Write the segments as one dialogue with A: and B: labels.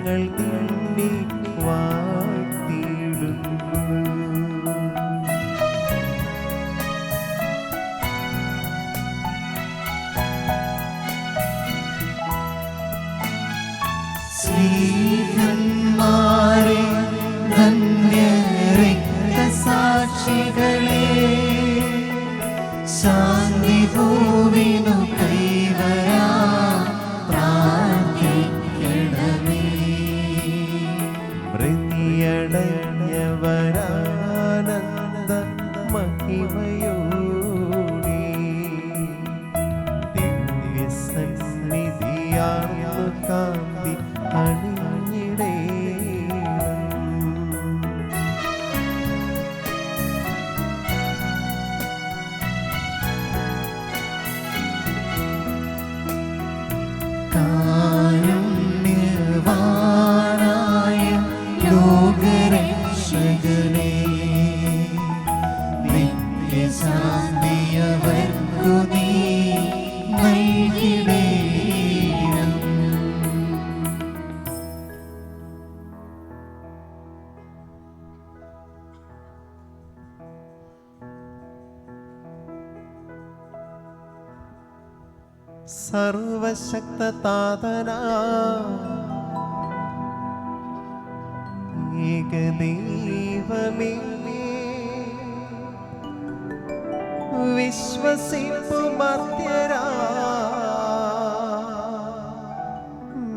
A: ഞങ്ങൾ നിന്നെ വാഴ്ത്തിയിടുന്നു.
B: ശ്രീഹന്മാരെ ധന്യരക്തസാക്ഷികളെ ശാന്തി ഭൂവിനു കൈവരാ പ്രാർത്ഥിക്കണമേ.
A: മൃതിയടഞ്ഞവരാനന്ദ മഹിമയോടെ ദിവ്യസന്നിധിയാർന്നു കാന്തി
B: കാരുണ്യവാനായ ലോകരക്ഷകനേ, നിത്യശാന്തിയവർക്കു നീ നൽകിടേണം.
A: സർവശക്തതാതനാ ഏകദൈവമേ, വിശ്വസിപ്പു മർത്യരാ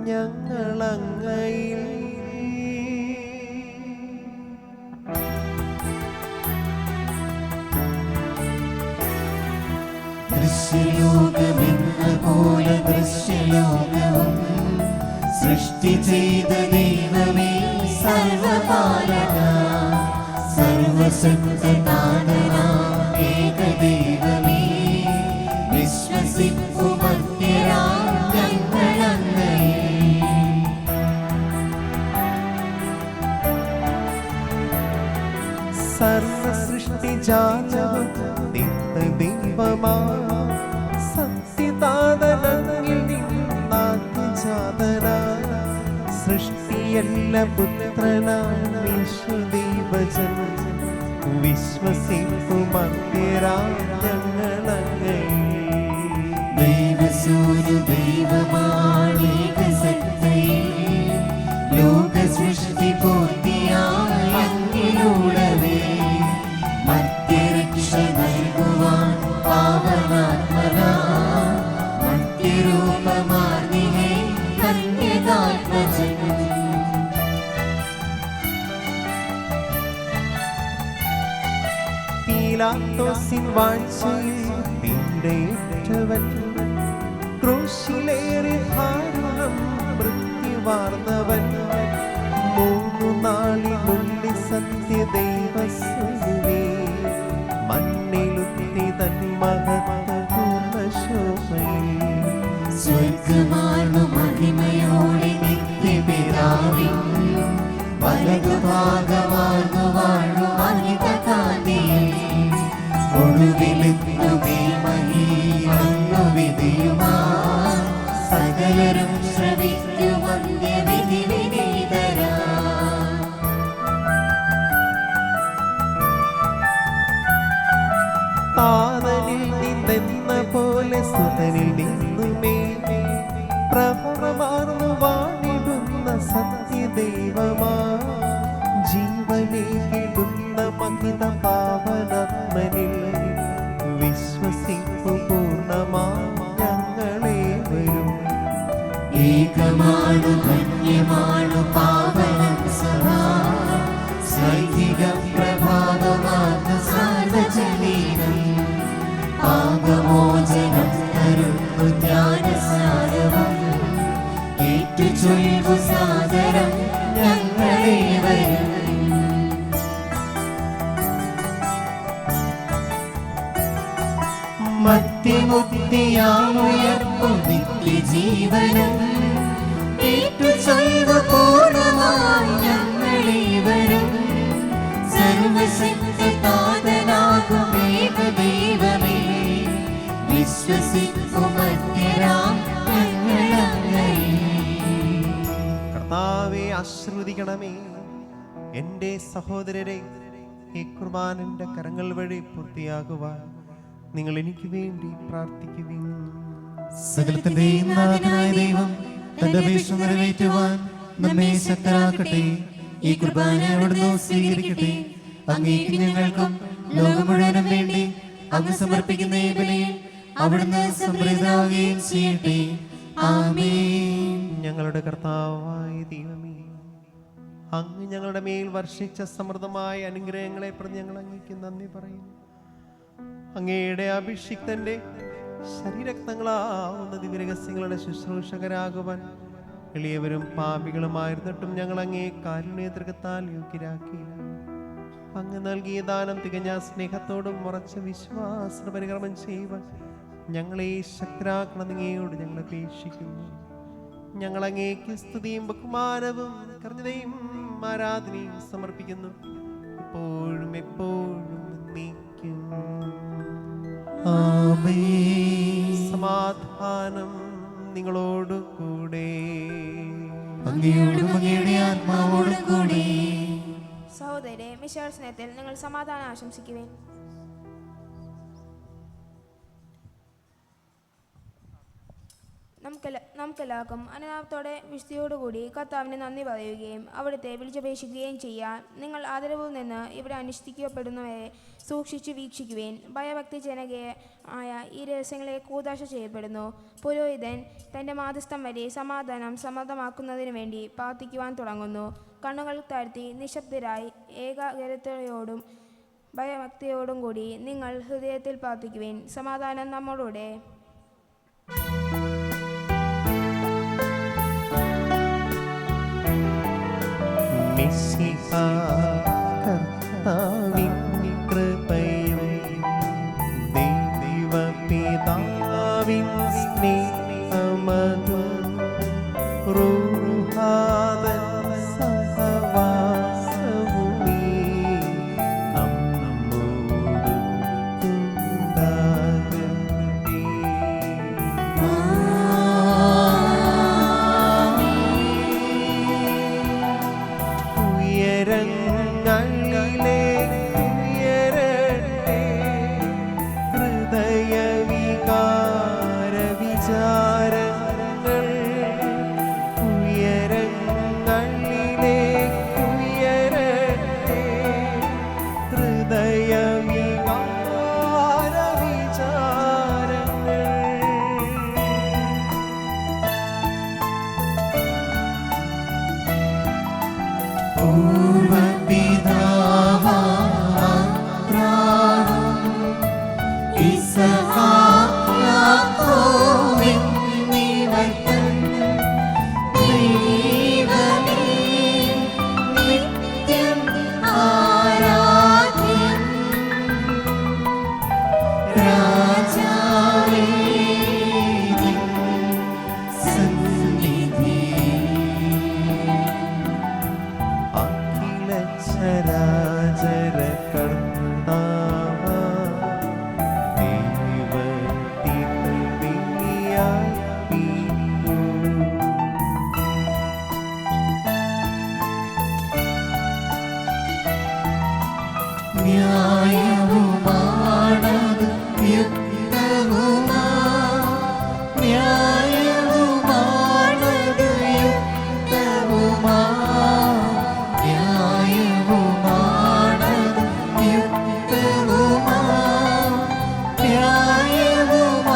A: ഞങ്ങളങ്ങയിൽ
B: ദൃശ്യലോകമെന്ന പോലെ ദൃശ്യലോകവും സൃഷ്ടി ചെയ്ത ദൈവമേ, സർവപാലക സർവശക്തനാഥനാ ഏകദൈവമേ, വിശ്വസിപ്പു മർത്യരാ ഞങ്ങളങ്ങയിൽ.
A: സർവസൃഷ്ടിജാലവും ദൈവമാ സത്യതാതനങ്ങിൽ നിന്നാത്മജാതനാ സൃഷ്ടിയല്ല പുത്രനാശുദൈവജൻ വിശ്വസിപ്പു മർത്യരാ ഞങ്ങളങ്ങയിൽ.
B: ദൈവസൂരു ദൈവമാളികസത്തയെ ലോക സൃഷ്ടി പൂർത്തിയായ അങ്ങിലൂടവേ മധ്യരക്ഷ നൽകുവാൻ പാവനാത്മനാ മധ്യരൂപമാർന്നിഹേ കന്യകാത്മജൻ.
A: പീലാത്തോസിൻ വാഴ്ചയിൽ പീഡയേറ്റവൻ ക്രൂശിലേറി ഭാരം മൃത്യുവാർന്നവൻ 3 നാളിനുള്ളിൽ സത്യദൈവസുവേ മണ്ണിലുത്തി തൻ മഹത്വപൂർണ്ണ ശോഭയിൽ
B: സ്വർഗമാണു മഹിമയോടെ നിത്യപിതാവിൻ വലതുഭാഗമാർന്നു വാഴും അനിതകാന്തിയിൽ ഒടുവിലെത്തുമേ മഹീമന്നു വിധിയുമാ സകലരും ശ്രവിക്കും അന്ത്യവിധി വിനീതരാ.
A: താതനിൽ നിന്നെന്ന പോലെ സുതനിൽ നിന്നുമേ പ്രഭവമാർന്നു വാണിടുന്ന സത്യദൈവമാ ജീവനേകിടുന്ന മഹിത പാവനാത്മനിൽ വിശ്വസിപ്പു പൂർണ്ണമാ ഞങ്ങളെ വരും.
B: ഏകമാണു ധന്യമാണു പാവനം സദാ സൈഹിക പ്രഭാതമാർന്നു സാർവജനീനം പാപമോചനം തരുന്നു ജ്ഞാനസാരവും ഏറ്റുചൊല്ലു സാദരം ഞങ്ങളെ വരും. മധ്യമുക്തിയാമുയർപ്പു നിത്യജീവനം ഏറ്റുചൊല്ലു പൂർണ്ണമായി ഞങ്ങളെ വരും. സർവശക്തനാകും ഏകദൈവമേ, വിശ്വസിക്കും മധ്യരാം ഞങ്ങളങ്ങയിൽ.
A: കർത്താവെ ആശീർവദിക്കണമേ. എൻ്റെ സഹോദരരെ, ഈ കുർബാനന്റെ കരങ്ങൾ വഴി പൂർത്തിയാകുവാൻ നിങ്ങൾ എനിക്ക് വേണ്ടി പ്രാർത്ഥിക്കുവിൻ.
C: സകലത്തിന്റെയും നാഥനായ ദൈവം തന്റെ അപേക്ഷ നിറവേറ്റുവാൻ നമ്മെ ശക്തരാക്കട്ടെ. ഈ കുർബാന അവിടുന്ന് സ്വീകരിക്കട്ടെ. അങ്ങേക്ക് ഞങ്ങൾക്കും ലോകം മുഴുവനും വേണ്ടി അങ്ങ് സമർപ്പിക്കുന്ന ഈ ബലിയിൽ അവിടുന്ന് സംപ്രീതനാവുകയും ചെയ്യട്ടെ. ആമേൻ.
A: ഞങ്ങളുടെ കർത്താവായ ദൈവമേ, അങ്ങ് ഞങ്ങളുടെ മേൽ വർഷിച്ച സമൃദ്ധമായ അനുഗ്രഹങ്ങളെ പ്രതി ഞങ്ങൾ അങ്ങേക്ക് നന്ദി പറയുന്നു. അങ്ങയുടെ അഭിഷിക്തന്റെ ശരീരക്തങ്ങളാവുന്ന ദിവ്യരഹസ്യങ്ങളുടെ ശുശ്രൂഷകരാകുവാൻ എളിയവരും പാപികളുമായിരുന്നിട്ടും ഞങ്ങൾ അങ്ങേ കാരുണ്യതൃകത്താൽ യോഗ്യരാക്കിയില്ല. അങ്ങ് നൽകിയ ദാനം തികഞ്ഞ സ്നേഹത്തോടും ഉറച്ച വിശ്വാസ പരികർമ്മം ചെയ്യുവാൻ ഞങ്ങളെ ശക്തരാക്കണം അങ്ങയോട് ഞങ്ങൾ അപേക്ഷിക്കുന്നു. ഞങ്ങൾ അങ്ങേക്ക് സ്തുതിയും ബഹുമാനവും കരുണയും ആരാധനയും സമർപ്പിക്കുന്നു, എപ്പോഴും എപ്പോഴും എന്നേക്കും.
C: ആമേൻ.
A: സമാധാനം നിങ്ങളോട് കൂടെ.
C: അങ്ങയോടും അങ്ങയുടെ ആത്മാവോടും കൂടി.
D: സഹോദരരെ, മിശിഹായുടെ സ്നേഹത്തിൽ നിങ്ങൾ സമാധാനം ആശംസിക്കുവേൻ. നമുക്കെല്ലാവർക്കും അനുതാപത്തോടെ വിശുദ്ധിയോടുകൂടി കർത്താവിന് നന്ദി പറയുകയും അവിടുത്തെ വിളിച്ചപേക്ഷിക്കുകയും ചെയ്യാൻ നിങ്ങൾ ആദരവിൽ നിന്ന് ഇവിടെ അനുഷ്ഠിക്കപ്പെടുന്നവരെ സൂക്ഷിച്ചു വീക്ഷിക്കുവേൻ. ഭയഭക്തി ജനകീയമായ ഈ രഹസ്യങ്ങളെ കൂദാശ ചെയ്യപ്പെടുന്നു. പുരോഹിതൻ തൻ്റെ മാധ്യസ്ഥം വരെ സമാധാനം സമൃദ്ധമാക്കുന്നതിനു വേണ്ടി പ്രാർത്ഥിക്കുവാൻ തുടങ്ങുന്നു. കണ്ണുകൾ താഴ്ത്തി നിശബ്ദരായി ഏകാഗ്രതയോടും ഭയഭക്തിയോടും കൂടി നിങ്ങൾ ഹൃദയത്തിൽ പ്രാർത്ഥിക്കുവേൻ. സമാധാനം നമ്മളുടെ.
A: കർത്താവിൻ കൃപയും ദൈവപിതാവിൻ സ്നേഹമതും റൂഹാദൻ സഹവാസവുമീ നമ്മോടുണ്ടാകട്ടെ. ഉയരങ്ങളിലേക്കുയരട്ടെ ഹൃദയവികാര വിചാരങ്ങൾ. ഉയരങ്ങളിലേക്കുയരട്ടെ ഹൃദയവികാര വിചാരങ്ങൾ. ചരാചര കർത്താവ ദൈവത്തിൻ വിളിയായിപ്പീക്കൂ.
C: ന്യായവുമാണത് യുക്തവുമാ. ന്യായവുമാണത് യുക്തവുമാ. ന്യായവുമാണത് യുക്തവുമാ. ന്യായവുമാണത്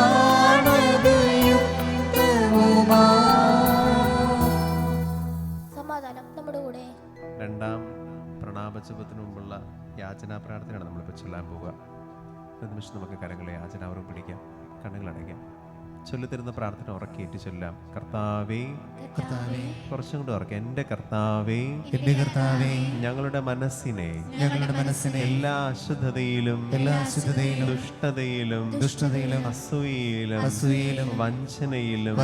C: യുക്തവുമാ.
D: സമാധാനം നമ്മുടെ കൂടെ.
A: രണ്ടാം പ്രണാമജപത്തിന് മുമ്പുള്ള യാചനാ പ്രാർത്ഥനയാണ് നമ്മളിപ്പോൾ ചൊല്ലാൻ പോവുക. ഒരു നിമിഷം നമുക്ക് കരങ്ങളെ യാചനാവറും പിടിക്കാം, കണ്ണുകളടയ്ക്കാം. ചൊല്ലിത്തരുന്ന പ്രാർത്ഥന ഉറക്കിയിട്ട് ചൊല്ലാം. കർത്താവേ,
C: കർത്താവേ,
A: കുറച്ചും കൂടെ ഉറക്കാം. എൻ്റെ കർത്താവേ,
C: എന്റെ കർത്താവേ,
A: ഞങ്ങളുടെ മനസ്സിനെ
C: ഞങ്ങളുടെ മനസ്സിനെ
A: എല്ലാ അശുദ്ധതയിലും ദുഷ്ടതയിലും അസൂയയിലും വഞ്ചനയിലും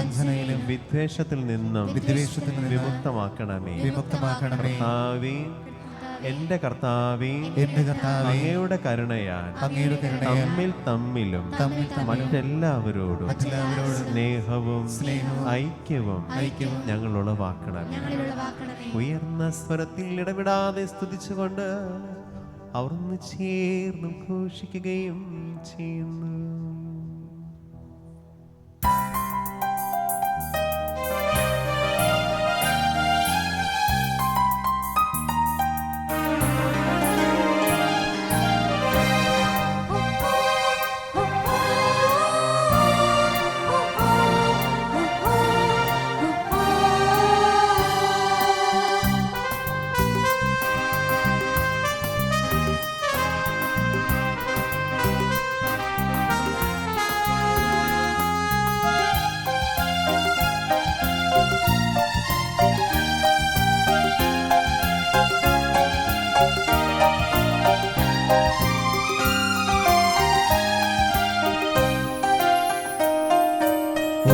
A: വിദ്വേഷത്തിൽ നിന്നും
C: വിദ്വേഷത്തിൽ നിന്നും
A: വിമുക്തമാക്കണമേ.
C: വിമുക്തമാക്കണമേ.
A: കർത്താവേ, എന്റെ കർത്താവേ,
C: എന്റെ കർത്താവേ,
A: അങ്ങയുടെ കരുണയാൽ
C: അങ്ങയുടെ കരുണയാൽ
A: തമ്മിൽ തമ്മിലും മറ്റെല്ലാവരോടും സ്നേഹവും ഐക്യവും ഞങ്ങൾ ഉളവാക്കണമേ. ഉയർന്ന സ്വരത്തിൽ ഇടപെടാതെ സ്തുതിച്ചുകൊണ്ട് അവർ ഒന്ന് ചേർന്ന് ഘോഷിക്കുകയും ചെയ്യുന്നു.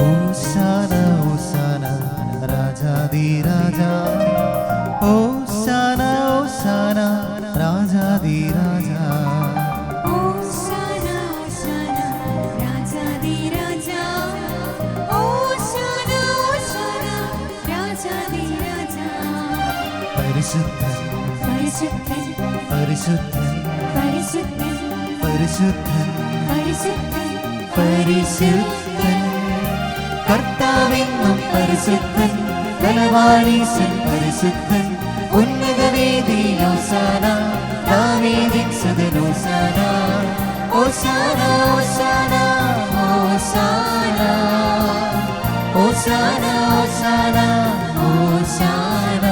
C: ഓശാന ഓശാന രാജാധിരാജാ, ഓശാന ഓശാന രാജാധിരാജാ.
B: ഓശാന ഓശാന രാജാധിരാജാ, ഓശാന ഓശാന രാജാധിരാജാ.
C: പരിശുദ്ധൻ
B: പരിശുദ്ധൻ
C: പരിശുദ്ധൻ
B: പരിശുദ്ധൻ
C: പരിശുദ്ധൻ
B: പരിശുദ്ധൻ
C: പരിശുദ്ധൻ
B: കർത്താവെന്നും പരിശുദ്ധൻ, ബലവാനീശൻ പരിശുദ്ധൻ, ഉന്നതവേദിയിൽ ഹോസാന, ദാവീദിൻ സുതൻ ഹോസാന. ഹോസാന ഹോസാന ഹോസാന ഹോസാന ഹോസാന ഹോസാന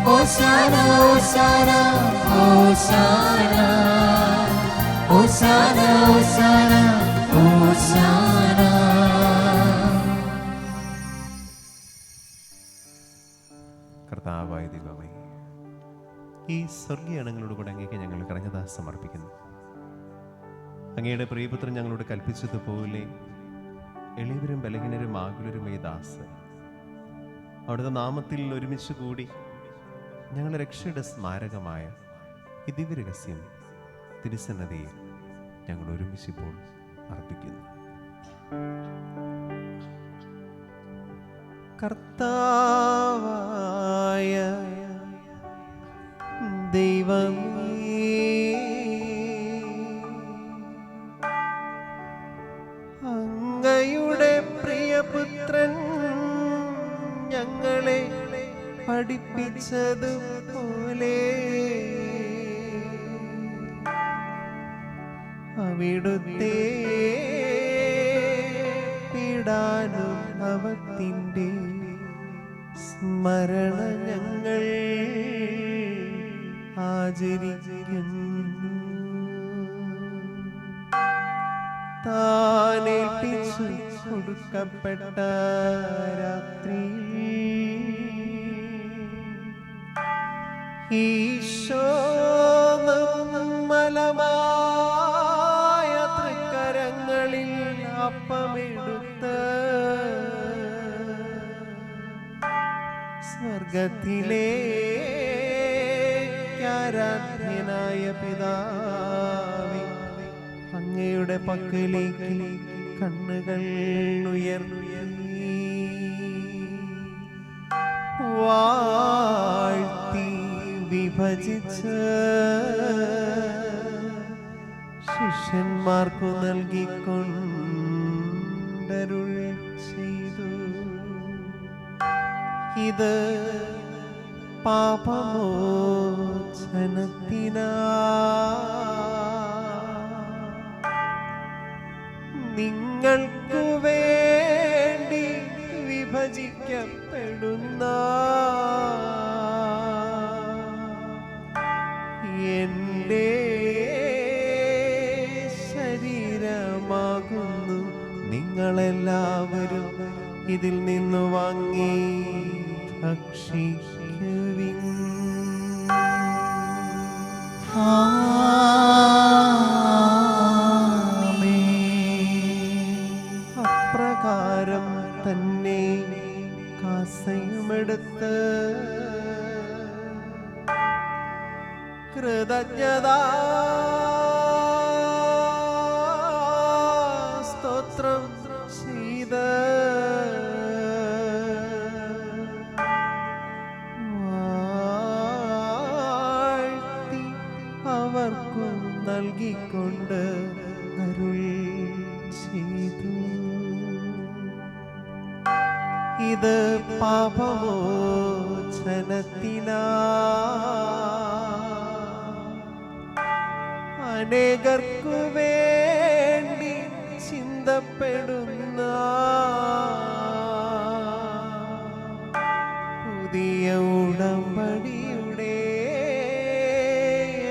B: ഹോസാന ഹോസാന ഹോസാന ഹോസാന ഹോസാന ഹോസാന.
A: കർത്താവായ ദൈവമേ, ഈ സ്വർഗീയ അണങ്ങളോട് കൂടെ അങ്ങേക്ക് ഞങ്ങൾ കരഞ്ഞതാ സമർപ്പിക്കുന്നു. അങ്ങയുടെ പ്രിയപുത്രൻ ഞങ്ങളോട് കൽപ്പിച്ചതുപോലെ എളിയവരും ബലഹീനരും ആകുലരുമായ ദാസ് അവിടുത്തെ നാമത്തിൽ ഒരുമിച്ച് കൂടി ഞങ്ങളുടെ രക്ഷയുടെ സ്മാരകമായ ഈ ദിവ്യരഹസ്യം തിരുസന്നതിയിൽ ഞങ്ങൾ ഒരുമിച്ചിപ്പോൾ അർപ്പിക്കുന്നു. കർത്താവായ ദൈവമേ, അങ്ങയുടെ പ്രിയപുത്രൻ ഞങ്ങളെ പഠിപ്പിച്ചതുപോലെ അവിടുത്തെ പീഡാനുഭവത്തിൻ്റെ സ്മരണ ഞങ്ങൾ ആചരിക്കുന്നു. താനേൽപ്പിച്ചു കൊടുക്കപ്പെട്ട രാത്രി ഈശോ നിർമ്മലമായ തൃക്കരങ്ങളിൽ അപ്പമെടുത്ത് സ്വർഗത്തിലേക്കാരാധ്യനായ പിതാവേ, അങ്ങയുടെ പക്കലേക്ക് കണ്ണുകൾ ഉയർത്തി വാഴ്ത്തി വിഭജിച്ച് ശിഷ്യന്മാർക്കു നൽകിക്കൊണ്ടരുൾ ചെയ്തു. ഇത് പാപമോചനത്തിനാ നിങ്ങൾക്കു വേണ്ടി വിഭജിക്കപ്പെടുന്ന എൻ്റെ ശരീരമാകുന്നു. നിങ്ങളെല്ലാവരും ഇതിൽ നിന്ന് വാങ്ങി ഭക്ഷിക്കുവിൻ. അപ്രകാരം തന്നെ കാസയുമെടുത്ത് കൃതജ്ഞതാ സ്തോത്രം ചെയ്ത് വാഴ്ത്തി അവർക്കും നൽകിക്കൊണ്ട് അരുൾ ചെയ്തു. ഇത് പാപമോചനത്തിനാ അനേകർക്കു വേണ്ടി ചിന്തപ്പെടുന്ന പുതിയ ഉടമ്പടിയുടെ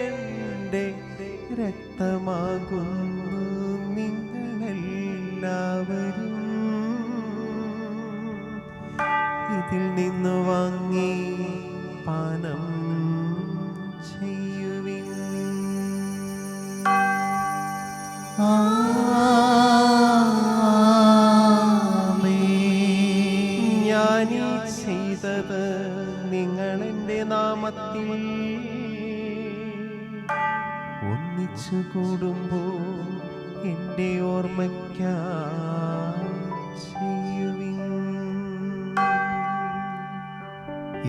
A: എൻ്റെ രക്തമാകുന്നു. നിങ്ങളെല്ലാവരും ഇതിൽ നിന്നു വാങ്ങി പാനം ചെയ്യുവിൻ. ഞാനീ ചെയ്തത് നിങ്ങളെൻ്റെ നാമത്തിൽ ഒന്നിച്ചു കൂടുമ്പോൾ എൻ്റെ ഓർമ്മയ്ക്കായി ചെയ്യുവിൻ.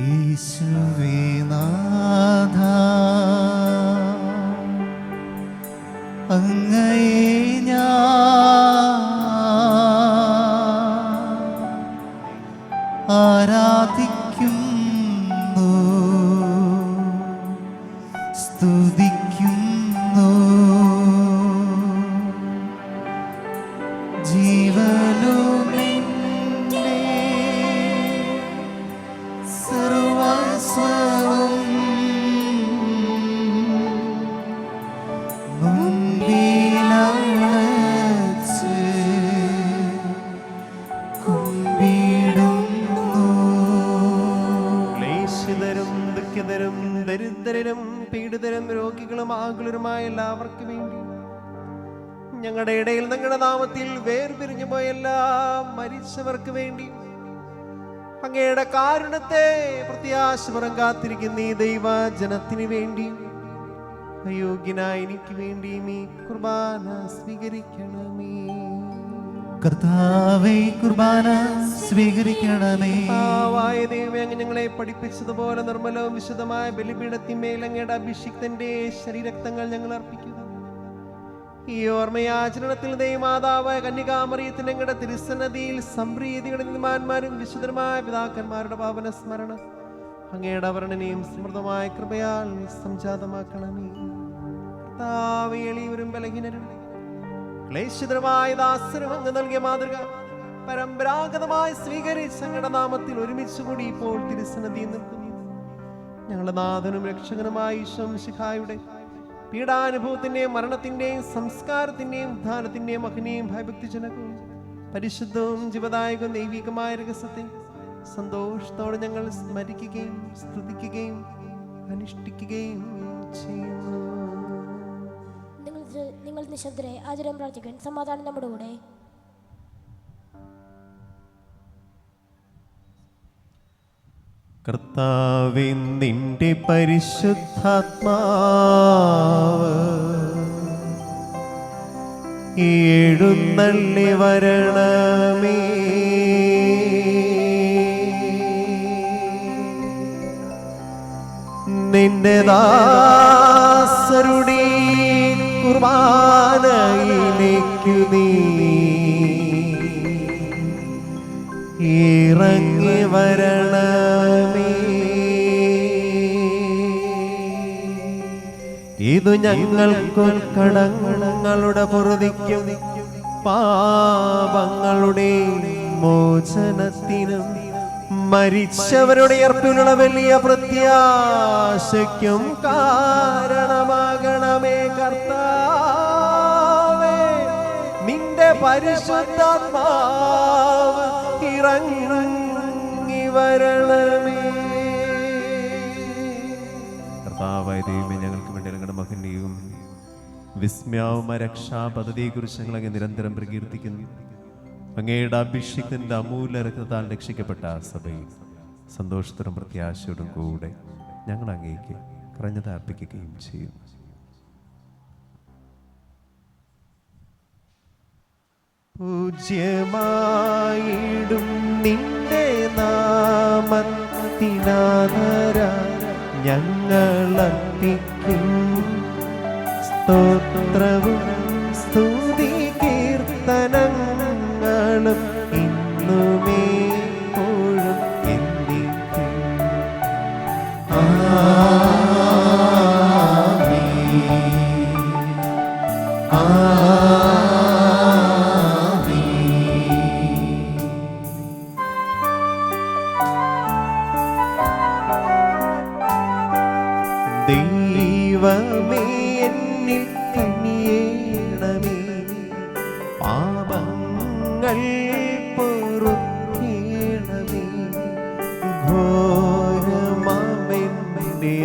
C: യേശുവേ നാഥ അങ്ങയെ ഞാൻ ആരാധിക്കുന്നു, സ്തുതിക്കുന്നു. ജീവനുമെന്നെ സർവസ്വവും മുൻപിലണച്ച് കുമ്പിടുന്നു.
A: ക്ലേശിതരും ദുഃഖിതരും ദരിദ്രരും പീഡിതരും രോഗികളും ആകുലരുമായ എല്ലാവർക്കും വേണ്ടി ഞങ്ങളുടെ ഇടയിൽ നിങ്ങളുടെ നാമത്തിൽ വേർപിരിഞ്ഞു പോയ എല്ലാ മരിച്ചവർക്ക് വേണ്ടി അങ്ങയുടെ കാരുണ്യത്തെ പ്രത്യാശപരം കാത്തിരിക്കുന്ന ഈ ദൈവജനത്തിന് വേണ്ടി അയോഗ്യനായ എനിക്ക് വേണ്ടിയും ഈ കുർബാന സ്വീകരിക്കണമേ.
C: കർത്താവേ കുർബാന സ്വീകരിക്കണമേ.
A: കർത്താവായ ദൈവമേ, അങ്ങ് ഞങ്ങളെ പഠിപ്പിച്ചതുപോലെ നിർമ്മലവും വിശുദ്ധമായ ബലിപീഠത്തിന്മേൽ അങ്ങയുടെ അഭിഷിക്തന്റെ ശരീരക്തങ്ങൾ ഞങ്ങൾ അർപ്പിക്കുന്നു. ഈ ഓർമ്മയാചരണത്തിൽ ദൈവമാതാവായ കന്യകാമറിയത്തിന് ഞങ്ങളുടെ തിരുസന്നതിയിൽ സംപ്രീതിയുടെ നീതിമാന്മാരും വിശുദ്ധരുമായ പിതാക്കന്മാരുടെ പാവന സ്മരണ അങ്ങയുടെ വർണ്ണനയും സമൃദ്ധമായ കൃപയാൽ സംജാതമാക്കണമേ. കർത്താവേ, എളിയവരും ബലഹീനരും ക്ലേശിതരുമായ ദാസരും അങ്ങ് നൽകിയ മാതൃക പരമ്പരാഗതമായി സ്വീകരിച്ച് അങ്ങയുടെ നാമത്തിൽ ഒരുമിച്ച് കൂടി ഇപ്പോൾ തിരുസന്നതിയിൽ നിൽക്കുന്നു. ഞങ്ങളുടെ നാഥനും രക്ഷകനുമായ ഈശോ മിശിഹായുടെ പീഡാനുഭവത്തിന്റെയും മരണത്തിന്റെയും സംസ്കാരത്തിന്റെയും ഉദ്ധാനത്തിന്റെയും മഹനീയം ഭയഭക്തിജനകവും പരിശുദ്ധവും ജീവദായകവും ദൈവികമായ രഹസ്യത്തെ സന്തോഷത്തോടെ ഞങ്ങൾ സ്മരിക്കുകയും സ്തുതിക്കുകയും അനുഷ്ഠിക്കുകയും ചെയ്യുന്നു.
E: നിങ്ങൾ നിശബ്ദരെ ആചരണം പ്രാർത്ഥിക്കാൻ. സമാധാനം നമ്മുടെ കൂടെ.
A: കർത്താവേ, നിന്റെ പരിശുദ്ധാത്മാവ് എഴുന്നള്ളി വരണമേ. നിന്റെ ദാസരുടെ കുർബാനയിലേക്കു നീ ഇറങ്ങി വരണമേ. ഇതു ഞങ്ങൾക്കു കടങ്ങളുടെ പൊറുതിക്കും പാപങ്ങളുടെ മോചനത്തിനും മരിച്ചവരുടെ ഉയർപ്പിലുള്ള വലിയ പ്രത്യാശയ്ക്കും കാരണമാകണമേ. കർത്താവേ, നിന്റെ പരിശുദ്ധാത്മാവ് ഇറങ്ങി വരണമേ. കർത്താവായ ദൈവമേ, ഞങ്ങൾക്ക് വേണ്ടി ഞങ്ങളുടെ മകന്റെയും വിസ്മയാവുമായ രക്ഷാ പദ്ധതിയെക്കുറിച്ച് ഞങ്ങളങ്ങ് നിരന്തരം പ്രകീർത്തിക്കുന്നു. അങ്ങയുടെ അഭിഷിക്തന്റെ അമൂല്യ രക്തത്താൽ രക്ഷിക്കപ്പെട്ട സഭയിൽ സന്തോഷത്തോടും പ്രത്യാശയോടും കൂടെ ഞങ്ങൾ അങ്ങേക്ക് പറഞ്ഞത് അർപ്പിക്കുകയും ചെയ്യും. പൂജ്യമായിടും നിന്റെ നാമത്തിനാദര ഞങ്ങളർപ്പിക്കും സ്തോത്രവും സ്തുതി കീർത്തനങ്ങളും ഇന്നുമേ എപ്പോഴും എന്നേക്കും. ദൈവമേ എന്നിൽ കനിയേണമേ, പാപങ്ങൾ പൊറുക്കേണമേ, ഘോരമാമെന്റെ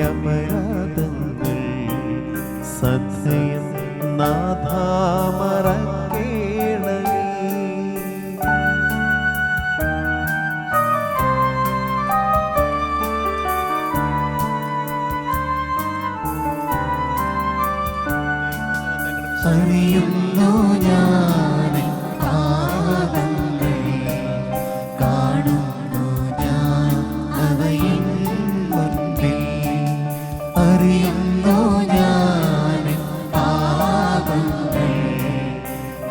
A: അപരാധങ്ങൾ സദയം നാഥാ മറക്കേണമേ.
C: അറിയുന്നു ഞാൻ പാപങ്ങൾ, കാണുന്നു ഞാൻ അവയിൽ മുൻപിൽ. അറിയുന്നു ഞാൻ പാപങ്ങൾ,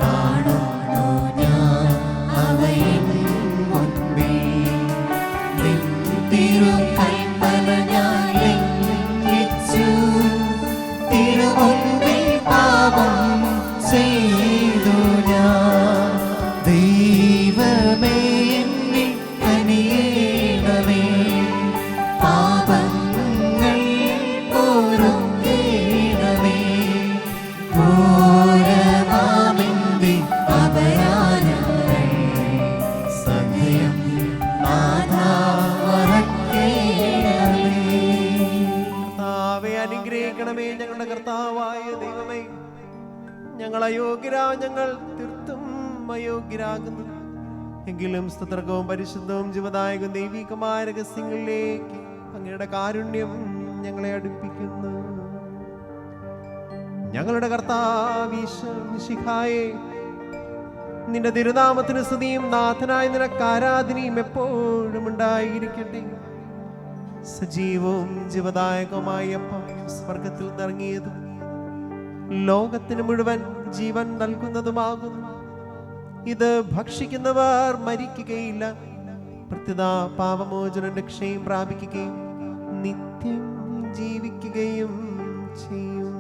C: കാണുന്നു ഞാൻ അവയിൽ മുൻപിൽ. നിൻ തിരുകൽപ്പന ഞാൻ ലംഘിച്ചു, തിരുമുൻപിൽ പാപം ചെയ്തു ഞാൻ. ദൈവമേ എന്നിൽ കനിയേണമേ, പാപങ്ങൾ പൊറുക്കേണമേ, ഘോരമാമെന്റെ അപരാധങ്ങൾ സദയം നാഥാ മറക്കേണമേ.
A: കർത്താവേ അനുഗ്രഹിക്കണമേ ഞങ്ങളുടെ കർത്താവായ ദൈവമേ. ഞങ്ങൾ ഞങ്ങൾ തീർത്തും അയോഗ്യരാകുന്നു. എങ്കിലും സ്തോത്രവും പരിശുദ്ധവും ജീവദായകവും ദൈവികമായ രഹസ്യങ്ങളിലേക്ക് അങ്ങയുടെ കാരുണ്യം ഞങ്ങളെ അടുപ്പിക്കുന്നു. ഞങ്ങളുടെ കർത്താവീശോമിശിഹായേ, നിന്റെ തിരുനാമത്തിന് സ്തുതിയും നാഥനായ നിനക്ക് ആരാധനയും എപ്പോഴും ഉണ്ടായിരിക്കട്ടെ. സജീവവും ജീവദായകവുമായ അപ്പം സ്വർഗത്തിൽ നിറങ്ങിയതും ലോകത്തിന് മുഴുവൻ ജീവൻ നൽകുന്നതുമാകുന്നു. ഇത് ഭക്ഷിക്കുന്നവർ മരിക്കുകയില്ല, പ്രത്യുത പാപമോചനം രക്ഷയും പ്രാപിക്കുകയും നിത്യം ജീവിക്കുകയും ചെയ്യും.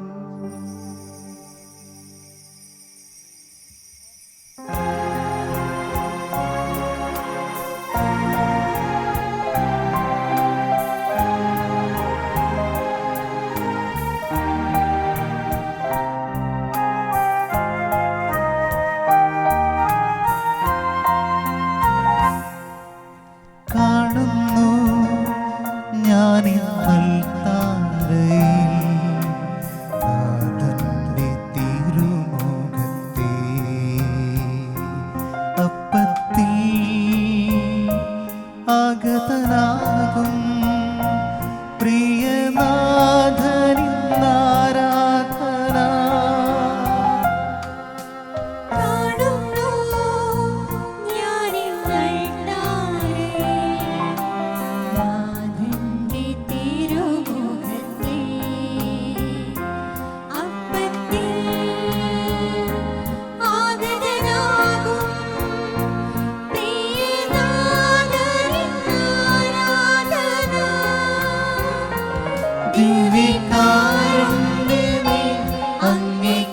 C: കാണുന്നു ഞാൻ നാഥന്റെ തിരുമുഖത്തെ, അപ്പത്തിൽ ആഗതനാകും പ്രിയനാഥനിന്നാരാധന.
E: കാണുന്നു ഞാനിന്നൽ നാഥന്റെ തിരുമുഖത്തെ, അപ്പത്തിൽ ആഗതനാകും പ്രിയനാഥനിന്നാരാധന.
C: ദിവ്യകാരുണ്യമേ അങ്ങേക്കാരാധന,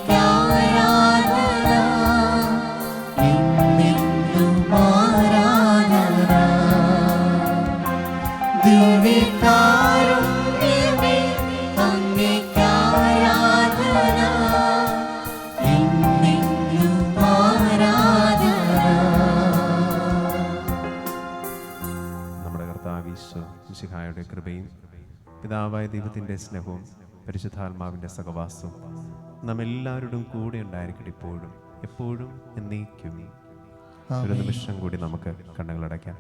C: എന്നെന്നും ആരാധന. ദിവ്യകാരുണ്യമേ അങ്ങേക്കാരാധന, എന്നെന്നും ആരാധന.
A: നമ്മുടെ കർത്താവീശോമിശിഹായുടെ കൃപയും പിതാവായ ദൈവത്തിൻ്റെ സ്നേഹവും പരിശുദ്ധാത്മാവിൻ്റെ സഹവാസവും നമ്മെല്ലാവരോടും കൂടെ ഉണ്ടായിരിക്കട്ടെ, ഇപ്പോഴും എപ്പോഴും എന്നേക്കും. ഒരു നിമിഷം കൂടി നമുക്ക് കണ്ണുകളടയ്ക്കാം,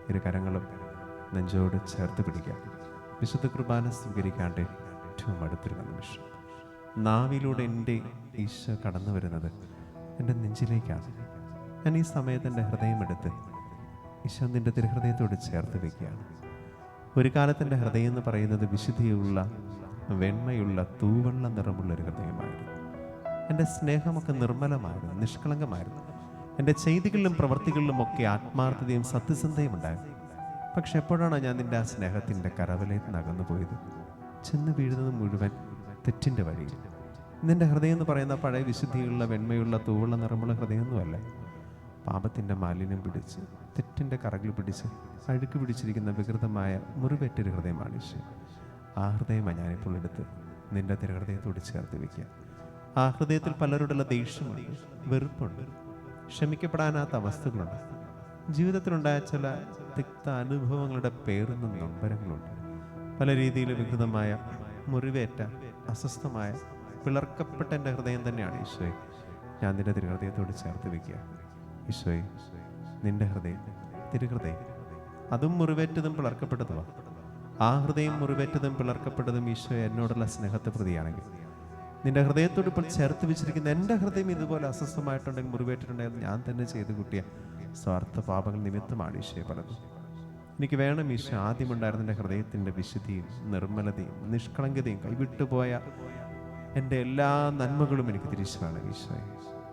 A: ഇരു കരങ്ങളും നെഞ്ചോട് ചേർത്ത് പിടിക്കാം. വിശുദ്ധ കുർബാന സ്വീകരിക്കാണ്ട് ഏറ്റവും അടുത്തൊരു നിമിഷം. നാവിലൂടെ എൻ്റെ ഈശോ കടന്നു വരുന്നത് എൻ്റെ നെഞ്ചിലേക്കാണ്. ഞാൻ ഈ സമയത്ത് എൻ്റെ ഹൃദയമെടുത്ത് ഈശോ നിൻ്റെ തിരുഹൃദയത്തോട് ചേർത്ത് വയ്ക്കുകയാണ്. ഒരു കാലത്ത് എൻ്റെ ഹൃദയം എന്ന് പറയുന്നത് വിശുദ്ധിയുള്ള, വെണ്മയുള്ള, തൂവെള്ള നിറമുള്ളൊരു ഹൃദയമായിരുന്നു. എൻ്റെ സ്നേഹമൊക്കെ നിർമ്മലമായിരുന്നു, നിഷ്കളങ്കമായിരുന്നു. എൻ്റെ ചെയ്തികളിലും പ്രവൃത്തികളിലുമൊക്കെ ആത്മാർത്ഥതയും സത്യസന്ധതയും ഉണ്ടായിരുന്നു. പക്ഷെ എപ്പോഴാണ് ഞാൻ നിൻ്റെ ആ സ്നേഹത്തിൻ്റെ കരവലയിൽ നിന്ന് അകന്നു പോയത്? ചെന്ന് വീഴുന്നത് മുഴുവൻ തെറ്റിൻ്റെ വഴിയിൽ. നിൻ്റെ ഹൃദയം എന്ന് പറയുന്ന പഴയ വിശുദ്ധിയുള്ള, വെണ്മയുള്ള, തൂവുള്ള നിറമുള്ള ഹൃദയമൊന്നുമല്ല. പാപത്തിൻ്റെ മാലിന്യം പിടിച്ച്, തെറ്റിൻ്റെ കറകൾ പിടിച്ച്, അഴുക്ക് പിടിച്ചിരിക്കുന്ന വികൃതമായ മുറിവേറ്റൊരു ഹൃദയമാണ് ഈശോ. ആ ഹൃദയമാണ് ഞാനിപ്പോൾ എടുത്ത് നിൻ്റെ തിരുഹൃദയത്തോട് ചേർത്ത് വയ്ക്കുക. ആ ഹൃദയത്തിൽ പലരോടുള്ള ദേഷ്യമുണ്ട്, വെറുപ്പുണ്ട്, ക്ഷമിക്കപ്പെടാനാത്ത അവസ്ഥകളുണ്ട്. ജീവിതത്തിലുണ്ടായ ചില തിക്ത അനുഭവങ്ങളുടെ പേറുന്ന നൊമ്പരങ്ങളുണ്ട്. പല രീതിയിൽ വികൃതമായ, മുറിവേറ്റ, അസ്വസ്ഥമായ, പിളർക്കപ്പെട്ട എൻ്റെ ഹൃദയം തന്നെയാണ് ഈശോയെ ഞാൻ നിൻ്റെ തിരുഹൃദയത്തോട് ചേർത്ത് വയ്ക്കുക. ഈശോയെ, നിൻ്റെ ഹൃദയം, തിരുഹൃദയം, അതും മുറിവേറ്റതും പിളർക്കപ്പെട്ടതുമാണ്. ആ ഹൃദയം മുറിവേറ്റതും പിളർക്കപ്പെട്ടതും ഈശോയെ എന്നോടുള്ള സ്നേഹത്തെ പ്രതിയാണെങ്കിൽ, നിൻ്റെ ഹൃദയത്തോട് ഇപ്പോൾ ചേർത്ത് വെച്ചിരിക്കുന്ന എൻ്റെ ഹൃദയം ഇതുപോലെ അസ്വസ്ഥമായിട്ടുണ്ടെങ്കിൽ, മുറിവേറ്റിട്ടുണ്ടെങ്കിൽ ഞാൻ തന്നെ ചെയ്ത് കൂട്ടിയ സ്വാർത്ഥ പാപങ്ങൾ നിമിത്തമാണ് ഈശോയെ പലതും. എനിക്ക് വേണം ഈശോ ആദ്യമുണ്ടായിരുന്ന എൻ്റെ ഹൃദയത്തിൻ്റെ വിശുദ്ധിയും നിർമ്മലതയും നിഷ്കളങ്കതയും കൈവിട്ടുപോയ എൻ്റെ എല്ലാ നന്മകളും എനിക്ക് തിരിച്ചു വേണം ഈശോയെ.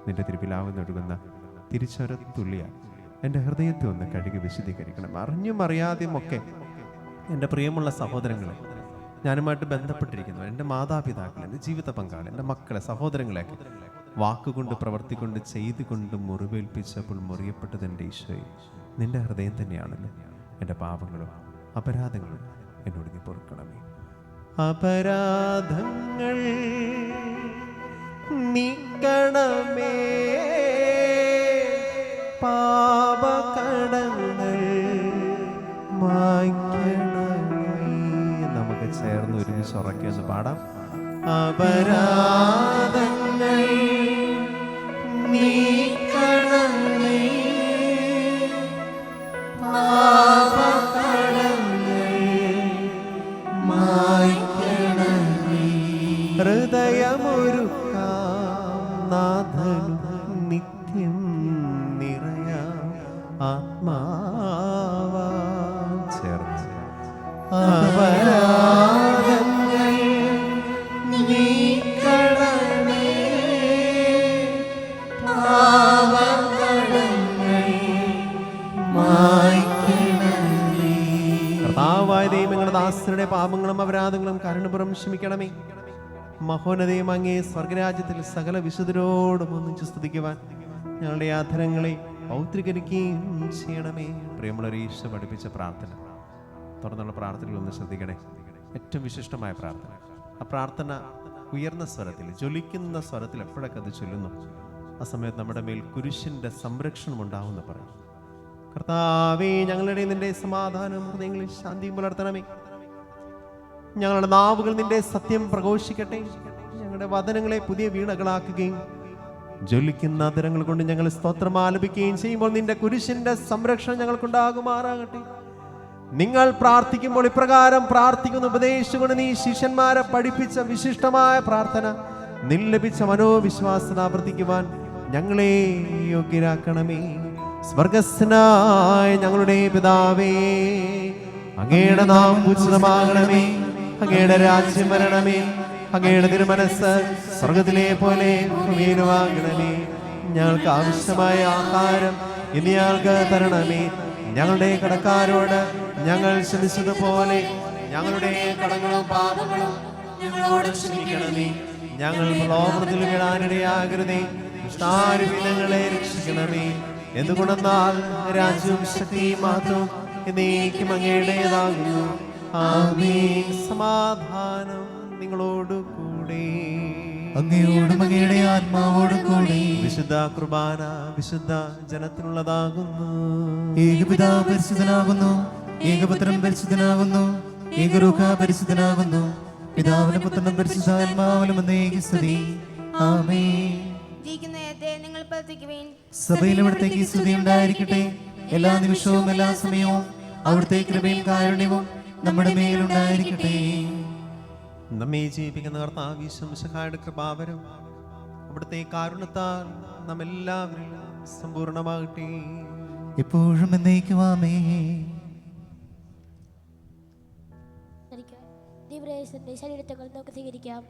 A: നിൻ്റെ തിരുപ്പിലാവുന്നൊഴുകുന്ന തിരിച്ചൊരത്തുള്ളിയാൽ എൻ്റെ ഹൃദയത്തെ ഒന്ന് കഴുകി വിശുദ്ധീകരിക്കണം. അറിഞ്ഞും അറിയാതെയുമൊക്കെ എൻ്റെ പ്രിയമുള്ള സഹോദരങ്ങളെ, ഞാനുമായിട്ട് ബന്ധപ്പെട്ടിരിക്കുന്നു, എൻ്റെ മാതാപിതാക്കൾ, എൻ്റെ ജീവിത പങ്കാളി, എൻ്റെ മക്കളെ, സഹോദരങ്ങളെയൊക്കെ വാക്കുകൊണ്ട്, പ്രവർത്തിക്കൊണ്ട്, ചെയ്തുകൊണ്ട് മുറിവേൽപ്പിച്ചപ്പോൾ മുറിയപ്പെട്ടത് എൻ്റെ ഈശോയെ നിൻ്റെ ഹൃദയം തന്നെയാണല്ലോ. എൻ്റെ പാപങ്ങളും അപരാധങ്ങളും എന്നോട് നീ പൊറുക്കണമേ. അപരാധങ്ങൾ നീക്കണമേ, പാപകടങ്ങൾ മായ്ക്കണമേ. നമുക്ക് ചേർന്ന് ഒരുമിച്ച് ഉറക്കെന്ന് പാടാം. അപരാധങ്ങൾ നീക്കണമേ, പാപകടങ്ങൾ മായ്ക്കണമേ. ഹൃദയമൊരുക്കാം നാഥനും നിത്യം നിറയാം ആത്മാവാ ചേർന്ന്. അപരാധങ്ങൾ നീക്കണമേ, പാപകടങ്ങൾ മായ്ക്കണമേ. കർത്താവായ ദൈവങ്ങളുടെ ദാസരുടെ പാപങ്ങളും അപരാധങ്ങളും കരുണപുറം ക്ഷമിക്കണമേ. മഹോന്നതയും അങ്ങേ സ്വർഗരാജ്യത്തിൽ സകല വിശുദ്ധരോടും ഒന്നിച്ച് സ്തുതിക്കുവാൻ ഞങ്ങളുടെ ആധരങ്ങളെ ഔത്രീകരിക്കുകയും ചെയ്യണമേ. പ്രിയമുള്ള ഈശോ പഠിപ്പിച്ച പ്രാർത്ഥന, തുടർന്നുള്ള പ്രാർത്ഥനകളൊന്ന് ശ്രദ്ധിക്കണേ. ഏറ്റവും വിശിഷ്ടമായ പ്രാർത്ഥന. ആ പ്രാർത്ഥന ഉയർന്ന സ്വരത്തിൽ, ജ്വലിക്കുന്ന സ്വരത്തിൽ എപ്പോഴൊക്കെ അത് ചൊല്ലുന്നു, ആ സമയത്ത് നമ്മുടെ മേൽ കുരിശിൻ്റെ സംരക്ഷണം ഉണ്ടാവുമെന്ന് പറയും. കർത്താവേ, ഞങ്ങളുടെ നിന്റെ സമാധാനം ഹൃദയങ്ങളിൽ ശാന്തിയും പുലർത്തണമേ. ഞങ്ങളുടെ നാവുകൾ നിന്റെ സത്യം പ്രഘോഷിക്കട്ടെ. ഞങ്ങളുടെ വചനങ്ങളെ പുതിയ വീണകളാക്കുകയും ജ്വലിക്കുന്ന അതരങ്ങൾ കൊണ്ട് ഞങ്ങൾ സ്തോത്രം ആലപിക്കുകയും ചെയ്യുമ്പോൾ നിന്റെ കുരിശിന്റെ സംരക്ഷണം ഞങ്ങൾക്കുണ്ടാകുമാറാകട്ടെ. നിങ്ങൾ പ്രാർത്ഥിക്കുമ്പോൾ ഇപ്രകാരം പ്രാർത്ഥിക്കുന്ന ഉപദേശിച്ചുകൊണ്ട് നീ ശിഷ്യന്മാരെ പഠിപ്പിച്ച വിശിഷ്ടമായ പ്രാർത്ഥന നിൻ ലഭിച്ച മനോവിശ്വാസന ആവർത്തിക്കുവാൻ ഞങ്ങളെ യോഗ്യരാക്കണമേ. സ്വർഗസ്ഥനായ ഞങ്ങളുടെ പിതാവേ, അങ്ങയുടെ നാമം പൂജിതമാകണമേ, അങ്ങയുടെ രാജ്യം വരണമേ, അങ്ങയുടെ തിരുമനസ്സ് സ്വർഗത്തിലെ പോലെ ഭൂമിയിലുമാകണമേ. ഞങ്ങൾക്ക് ആവശ്യമായ ആഹാരം ഇനി ഞങ്ങൾക്ക് തരണമേ. ഞങ്ങളുടെ കടക്കാരോട് ഞങ്ങൾ ക്ഷമിച്ചതുപോലെ ഞങ്ങളുടെ കടങ്ങളും പാപങ്ങളും ഞങ്ങളോട് ക്ഷമിക്കണമേ. ഞങ്ങൾ പ്രലോഭനത്തിൽ വീഴാനിടയാകരുതേ, ഞങ്ങളെ രക്ഷിക്കണമേ. എന്തുകൊണ്ടെന്നാൽ രാജ്യവും ശക്തിയും മാത്രം എന്നേക്കും അങ്ങയുടേതാകുന്നു. ആമേൻ. സമാധാനം നിങ്ങളോട് കൂടെ,
B: അങ്ങയോടും അങ്ങയുടെ ആത്മാവോടും കൂടി.
A: വിശുദ്ധ കുർബാന വിശുദ്ധ ജനത്തിനുള്ളതാകുന്നു.
B: ഏകപിതാവ് പരിശുദ്ധനാകുന്നു, ഏകപുത്രൻ പരിശുദ്ധനാകുന്നു, ഏകരൂഹ പരിശുദ്ധനാകുന്നു. പിതാവിനും പുത്രനും പരിശുദ്ധാത്മാവിനും എന്നേക്കും സ്തുതി. ആമേൻ.
D: ജീവിക്കുന്ന നേരത്തെ നിങ്ങൾ പ്രാർത്ഥിക്കുവിൻ.
B: സഭയിൽ അവിടുത്തേക്ക് സ്തുതി ഉണ്ടായിരിക്കട്ടെ. എല്ലാ നിമിഷവും എല്ലാ സമയവും അവിടുത്തെ കൃപയും കാരുണ്യവും നമ്മുടെ മേലുണ്ടായിരിക്കട്ടെ.
A: നമ്മെ ജീവിപ്പിക്കുന്ന കർത്താവ് ഈശോമിശിഹായുടെ കൃപാവരം അവിടുത്തെ കാരുണ്യത്താൽ നാം എല്ലാവരിലും സമ്പൂർണ്ണമാകട്ടെ.
B: എപ്പോഴും എന്നേക്കും ആമേൻ.
F: ദിവ്യരഹസ്യത്തിന്റെ ശരീരത്തങ്ങൾ നമുക്ക് സ്വീകരിക്കാം.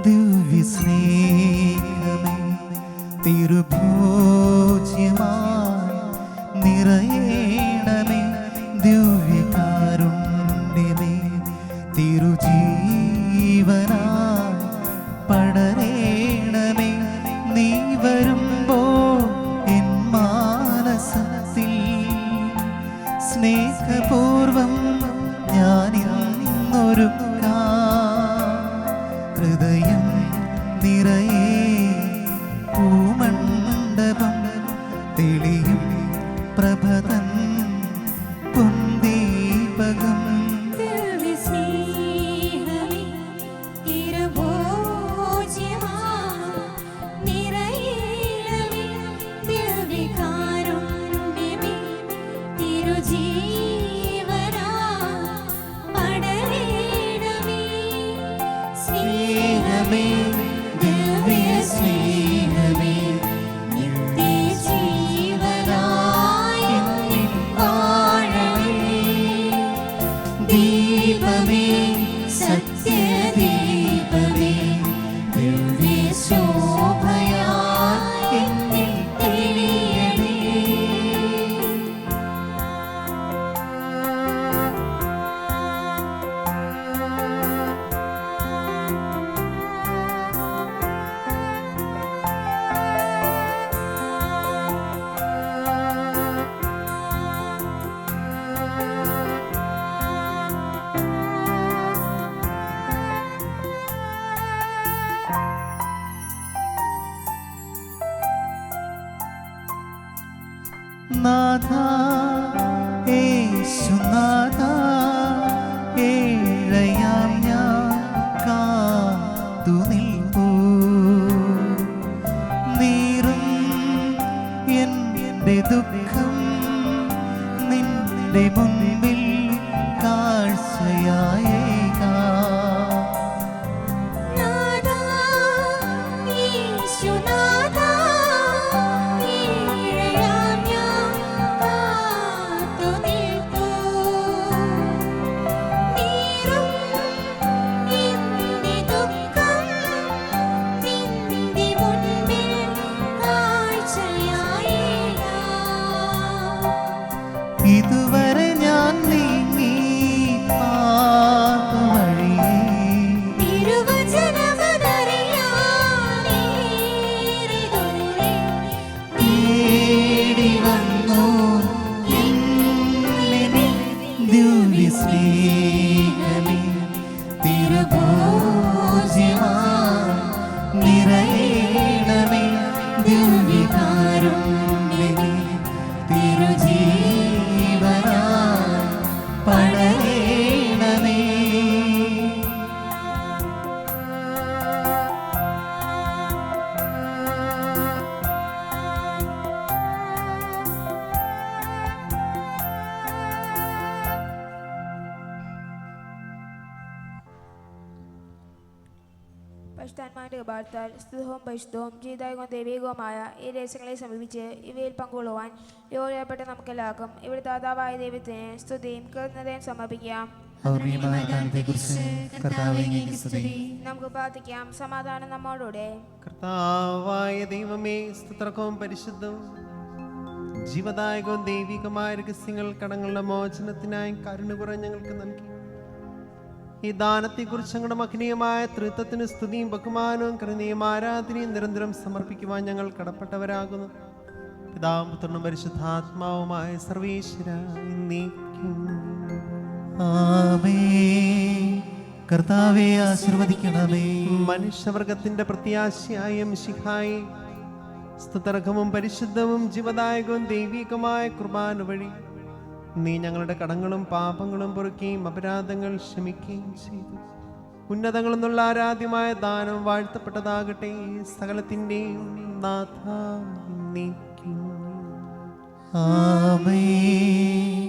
B: ദിവ്യസ്നേഹമേ തിരുഭോജ്യമായി നിറയേണമേ, ദിവ്യകാരുണ്യമേ തിരുജീവനായി പടരേണമേ. നീ വരുമ്പോൾ എൻ മാനസത്തിൽ സ്നേഹപൂർവം ഞാനിന്നൊരുക്കാം. ഹൃദയം നിറയെ പൂമണ്ഡപം തെളിയും പ്രഭതൻ പൊന്തീപകം.
E: ദിവ്യസ്നേഹമേ തിരുഭോജ്യമായി നിറയേണമേ, ദിവ്യകാരുണ്യമേ തിരുജീവനായി പടരേണമേ.
B: സ്നേഹമേ ദിവ്യസ്നേഹമേ
E: നിത്യജീവനായി എന്നിൽ വാഴണേ.
B: ദീപമേ സത്യദീപമേ ദിവ്യശോഭയായി എന്നിൽ തെളിയണേ. നാഥാ യേശുനാഥാ, ഏഴയാം ഞാൻ കാത്തു നിൽപ്പൂ. നീറും എൻ്റെ ദുഃഖം നിന്റെ മുൻപിൽ കാഴ്ചയായേക്കാം.
E: നാഥാ യേശുനാഥാ, ഏഴയാം ഞാൻ
D: നീതിമാന്മാരുടെ ഭാരത്താൽ സ്തുതവും പരിശുദ്ധവും ജീതായകവും ദൈവികവുമായ ഈ രഹസ്യങ്ങളെ സമീപിച്ച് ഇവയിൽ പങ്കുകൊള്ളുവാൻ യോഗ്യപ്പെട്ട നമുക്കെല്ലാവർക്കും ഇവിടെ ദാതാവായ ദൈവത്തിന് സ്തുതിയും കൃതജ്ഞതയും സമർപ്പിക്കാം.
B: പൗർണ്യമായ കാലത്തെക്കുറിച്ച് കർത്താവേ അങ്ങേക്ക് സ്തുതി.
D: നമുക്ക് പ്രാർത്ഥിക്കാം. സമാധാനം നമ്മോടുകൂടെ.
A: കർത്താവായ ദൈവമേ, സ്തുത്രകവും പരിശുദ്ധവും ജീവദായകവും ദൈവികമായ രഹസ്യങ്ങൾ കടങ്ങളുടെ മോചനത്തിനായി കരുണപുറം ഞങ്ങൾക്ക് നൽകി. ഈ ദാനത്തെക്കുറിച്ച് ഞങ്ങളുടെ മഹനീയമായ തൃത്വത്തിന് സ്തുതിയും ബഹുമാനവും കരുണയും ആരാധനയും നിരന്തരം സമർപ്പിക്കുവാൻ ഞങ്ങൾ കടപ്പെട്ടവരാകുന്നു. പിതാവും പുത്രനും പരിശുദ്ധാത്മാവുമായ സർവേശ്വര എന്നേക്കും.
B: ആമേൻ. കർത്താവേ ആശീർവദിക്കണമേ.
A: മനുഷ്യവർഗത്തിന്റെ പ്രത്യാശയായ മിശിഹായി സ്തുതർഹവും പരിശുദ്ധവും ജീവദായകവും ദൈവികമായ കുർബാന വഴി നീ ഞങ്ങളുടെ കടങ്ങളും പാപങ്ങളും പൊറുക്കുകയും അപരാധങ്ങൾ ക്ഷമിക്കുകയും ചെയ്തു. ഉന്നതങ്ങളിൽ നിന്നുള്ള ആരാധ്യമായ ദാനം വാഴ്ത്തപ്പെട്ടതാകട്ടെ. സകലത്തിൻ്റെയും നാഥ നീക്കും.
B: ആമേൻ.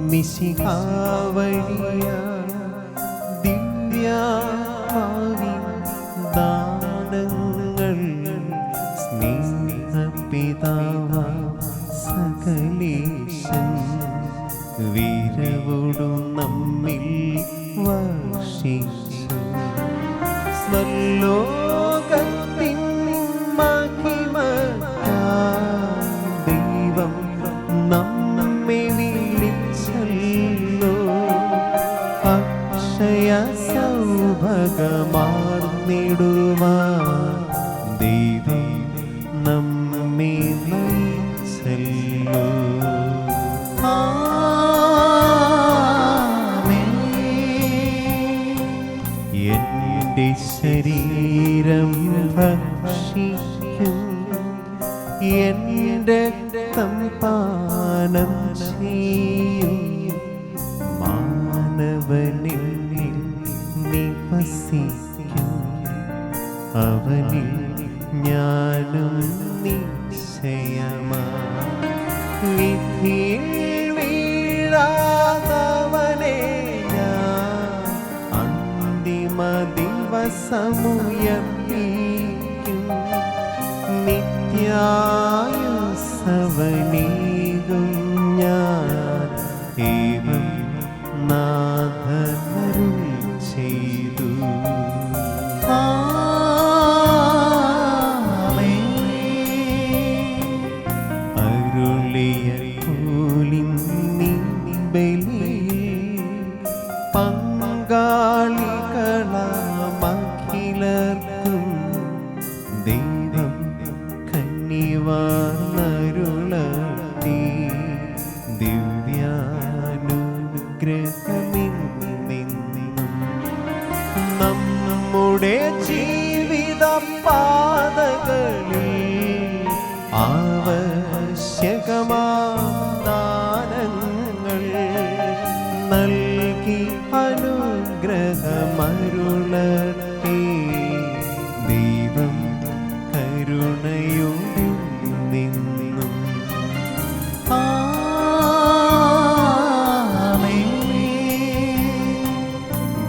A: മിശിഹാവഴിയ ദിവ്യമാവിൻ ദാനങ്ങൾ സ്നേഹപിതാവാം സകലേശൻ വീരവോടും നമ്മിൽ വർഷിച്ചു. സ്വലോകത്തിൻ മഹിമയാൽ ദൈവം നമ്മെ വിളിച്ചല്ലോ. അക്ഷയ സൗഭഗമാർന്നിടുവാൻ ദൈവം നമ്മെ നയിച്ചല്ലോ. എന്റെ ശരീരം ഭക്ഷിക്കും, എന്റെ രക്തം പാനം ചെയ്യും. മാനവനിൽ നിവസിക്കും, അവനിൽ ഞാനും നിശ്ചയമാ. വിധിയിൽ വീഴാതവനെ ഞാൻ അന്തിമ ദിവസമുയർപ്പിക്കും. നിത്യായുസ്സവനീകും ഞാൻ ഏവം നാഥനരുൾ ചെയ്തു. അരുളിയ പോലിൻ ബലിയിൽ പങ്കാളികളാമഖിലർക്കും ദൈവം കന്നിവാർന്നരുളത്തി. ദിവ്യാനുഗ്രഹമെന്നും നമ്മുടെ ജീവിത പാതകളിൽ ആവശ്യകമാനങ്ങൾ നൽകി അനുഗ്രഹമരുളട്ടെ. ദൈവം കരുണയോടെ നിന്നും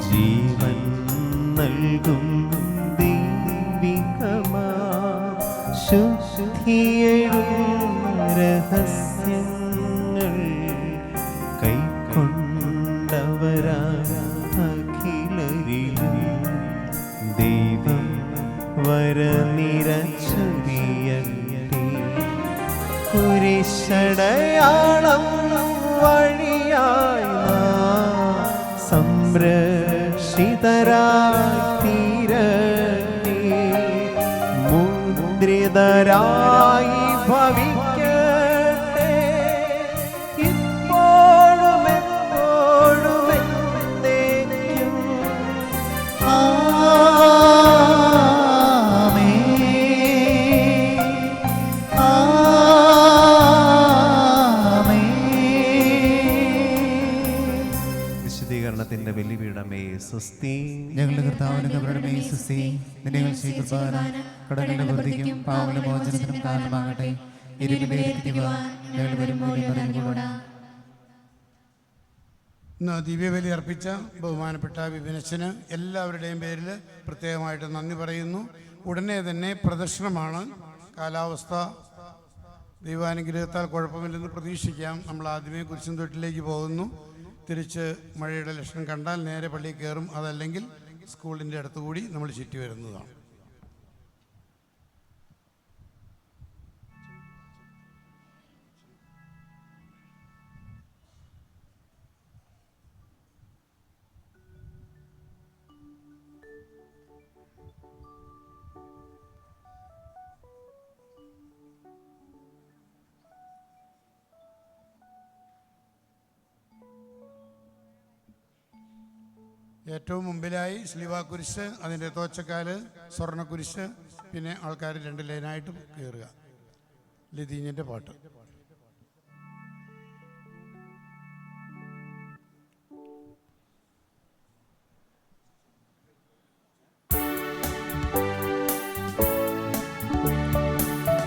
A: ജീവൻ നൽകും ദൈവികമാ ശുദ്ധിയെഴും രഹസ്യങ്ങൾ കൈക്കൊണ്ടവരാ അഖിലരിലും ദൈവം വരനിരച്ചൊരിയട്ടെ. കുരിശടയാളം വഴിയായി നാം സംരക്ഷിതരായിത്തീരട്ടെ. മുദ്രിതരായി ഭവിക്കട്ടെ. ഇപ്പോഴും എപ്പോഴും എന്നേക്കും. വിശുദ്ധീകരണത്തിന്റെ ബലിപീഠമേ സ്വസ്തി.
B: ഞങ്ങളുടെ കർത്താവിന്റെ കബറിടമേ സുസ്തി. നിന്റെ കുർബാന കടങ്ങളുടെ വൃത്തിക്കും പാവന മോചനത്തിനും കാരണമാകട്ടെ. ഇരുവിനെ ഏൽപ്പിക്കുവാൻ ഞങ്ങൾ വരുമ്പോൾ പറഞ്ഞുകൂടാ.
G: ഇന്ന് ദിവ്യബലി അർപ്പിച്ച ബഹുമാനപ്പെട്ട വിപിനച്ചന് എല്ലാവരുടെയും പേരിൽ പ്രത്യേകമായിട്ട് നന്ദി പറയുന്നു. ഉടനെ തന്നെ പ്രദക്ഷിണമാണ്. കാലാവസ്ഥ ദൈവാനുഗ്രഹത്താൽ കുഴപ്പമില്ലെന്ന് പ്രതീക്ഷിക്കാം. നമ്മൾ ആദ്യമേ കുരിശുംതൊട്ടിലേക്ക് പോകുന്നു. തിരിച്ച് മഴയുടെ ലക്ഷണം കണ്ടാൽ നേരെ പള്ളിയിൽ കയറും. അതല്ലെങ്കിൽ സ്കൂളിൻ്റെ അടുത്തുകൂടി നമ്മൾ ചുറ്റി വരുന്നതാണ്. ഏറ്റവും മുമ്പിലായി സ്ലിവാ കുരിശ്, അതിൻ്റെ തോച്ചക്കാല് സ്വർണ്ണ കുരിശ്, പിന്നെ ആൾക്കാർ 2 ലൈനായിട്ട് കയറുക. ലതീഞ്ഞിൻ്റെ പാട്ട്.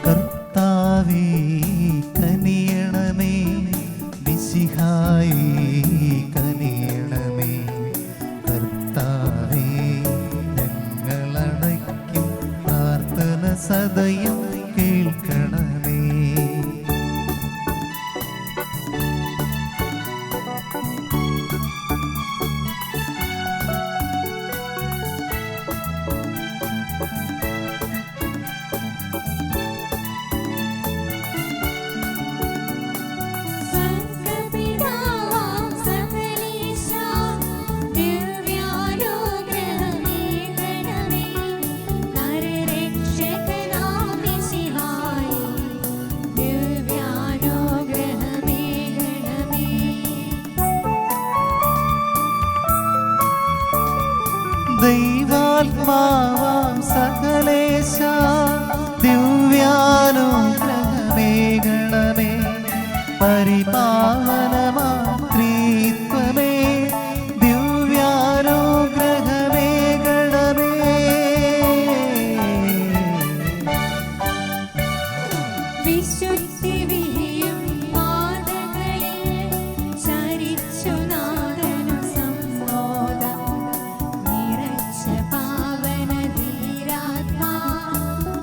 B: കർത്താവേ കനിയണമേ, മിശിഹായേ കനിയണമേ. കർത്താവേ ഞങ്ങളടയ്ക്കും പ്രാർത്ഥന സദയം കേൾക്കണമേ. ദൈവാത്മാവാം സകലേശ ദിവ്യാനുഗ്രഹമേകണമേ. പരിപാവനമാം ത്രിത്വമേ ദിവ്യാനുഗ്രഹമേകണമേ.
E: വിശുദ്ധി വിഹിയും പാതകളിൽ ചരിച്ചു നാദനു സമ്മോദം നിറച്ച പാവന ധീരാത്മാ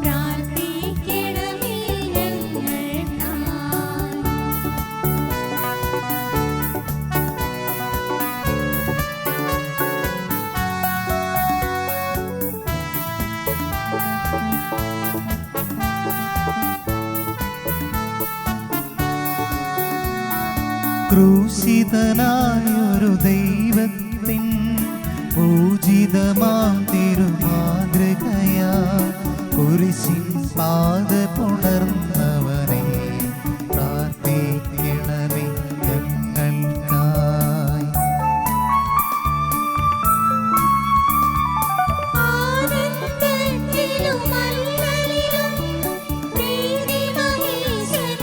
E: പ്രാർത്ഥിക്കണമേ ഞങ്ങൾക്കായി.
B: ക്രൂശിതനായൊരു ദൈവത്തിൻ പൂജിതമാം തിരുമാതൃകയാ കുരിശിൻ പാത പുണർന്ന